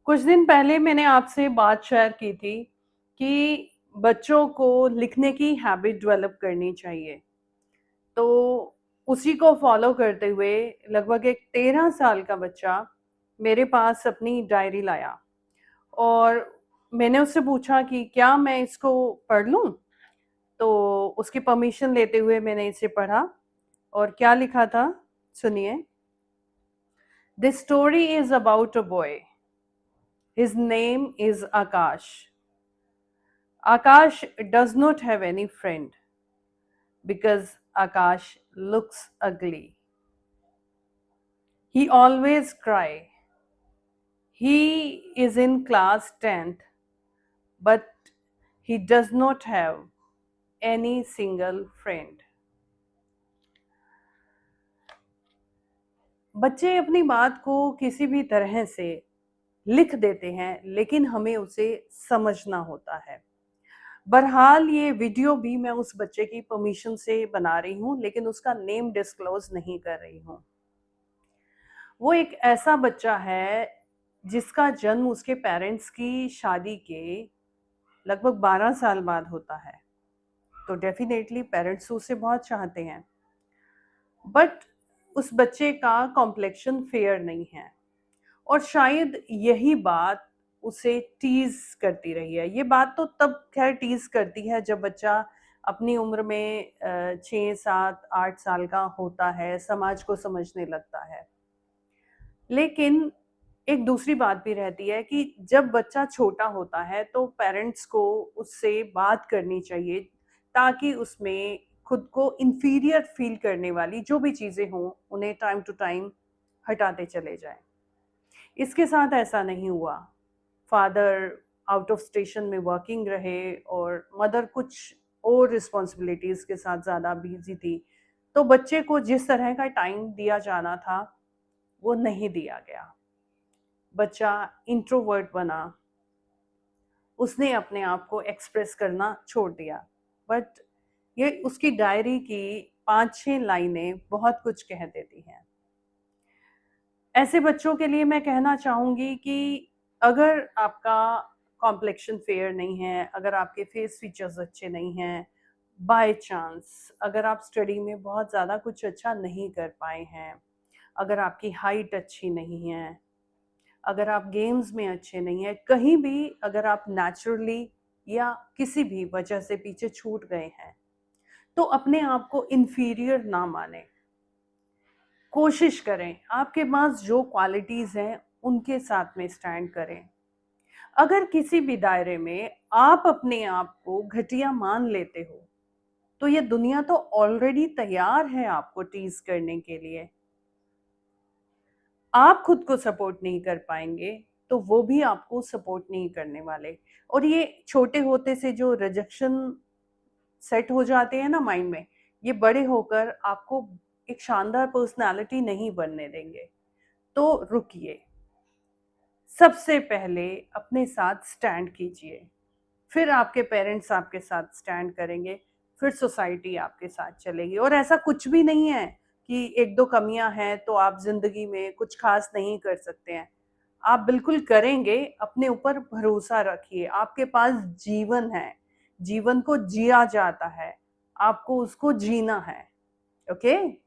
कुछ दिन पहले मैंने आपसे बात शेयर की थी कि बच्चों को लिखने की हैबिट डेवलप करनी चाहिए। तो उसी को फॉलो करते हुए लगभग एक 13 साल का बच्चा मेरे पास अपनी डायरी लाया और मैंने उससे पूछा कि क्या मैं इसको पढ़ लूँ? तो उसकी परमिशन लेते हुए मैंने इसे पढ़ा और क्या लिखा था, सुनिए। This story is about a boy. His name is Akash. Akash does not have any friend because Akash looks ugly. He always cry. He is in class 10th, but he does not have any single friend. बच्चे अपनी बात को किसी भी तरह से लिख देते हैं, लेकिन हमें उसे समझना होता है। बहरहाल ये वीडियो भी मैं उस बच्चे की परमिशन से बना रही हूँ, लेकिन उसका नेम डिस्क्लोज नहीं कर रही हूँ। वो एक ऐसा बच्चा है जिसका जन्म उसके पेरेंट्स की शादी के लगभग 12 साल बाद होता है। तो डेफिनेटली पेरेंट्स उसे बहुत चाहते हैं, बट उस बच्चे का कॉम्प्लेक्शन फेयर नहीं है और शायद यही बात उसे टीज करती रही है। ये बात तो तब खैर टीज करती है जब बच्चा अपनी उम्र में 6, 7, 8 साल का होता है, समाज को समझने लगता है। लेकिन एक दूसरी बात भी रहती है कि जब बच्चा छोटा होता है तो पेरेंट्स को उससे बात करनी चाहिए ताकि उसमें खुद को इंफीरियर फील करने वाली जो भी चीज़ें हों उन्हें टाइम टू टाइम हटाते चले जाएं। इसके साथ ऐसा नहीं हुआ। फादर आउट ऑफ स्टेशन में वर्किंग रहे और मदर कुछ और रिस्पॉन्सिबिलिटीज़ के साथ ज़्यादा बिजी थी, तो बच्चे को जिस तरह का टाइम दिया जाना था वो नहीं दिया गया। बच्चा इंट्रोवर्ट बना, उसने अपने आप को एक्सप्रेस करना छोड़ दिया। बट ये उसकी डायरी की 5-6 लाइनें बहुत कुछ कह देती हैं। ऐसे बच्चों के लिए मैं कहना चाहूँगी कि अगर आपका कॉम्प्लेक्शन फेयर नहीं है, अगर आपके फेस फीचर्स अच्छे नहीं हैं, बाय चांस अगर आप स्टडी में बहुत ज़्यादा कुछ अच्छा नहीं कर पाए हैं, अगर आपकी हाइट अच्छी नहीं है, अगर आप गेम्स में अच्छे नहीं हैं, कहीं भी अगर आप नेचुरली या किसी भी वजह से पीछे छूट गए हैं, तो अपने आप को इंफीरियर ना माने। कोशिश करें, आपके पास जो क्वालिटीज़ हैं उनके साथ में स्टैंड करें। अगर किसी भी दायरे में आप अपने आप को घटिया मान लेते हो, तो ये दुनिया तो ऑलरेडी तैयार है आपको टीज करने के लिए। आप खुद को सपोर्ट नहीं कर पाएंगे तो वो भी आपको सपोर्ट नहीं करने वाले। और ये छोटे होते से जो रिजेक्शन सेट हो जाते हैं ना माइंड में, ये बड़े होकर आपको एक शानदार पर्सनालिटी नहीं बनने देंगे। तो रुकिए, सबसे पहले अपने साथ स्टैंड कीजिए, फिर आपके पेरेंट्स आपके साथ स्टैंड करेंगे, फिर सोसाइटी आपके साथ चलेगी। और ऐसा कुछ भी नहीं है कि एक दो कमियां हैं तो आप जिंदगी में कुछ खास नहीं कर सकते हैं। आप बिल्कुल करेंगे, अपने ऊपर भरोसा रखिए। आपके पास जीवन है, जीवन को जिया जाता है, आपको उसको जीना है। ओके।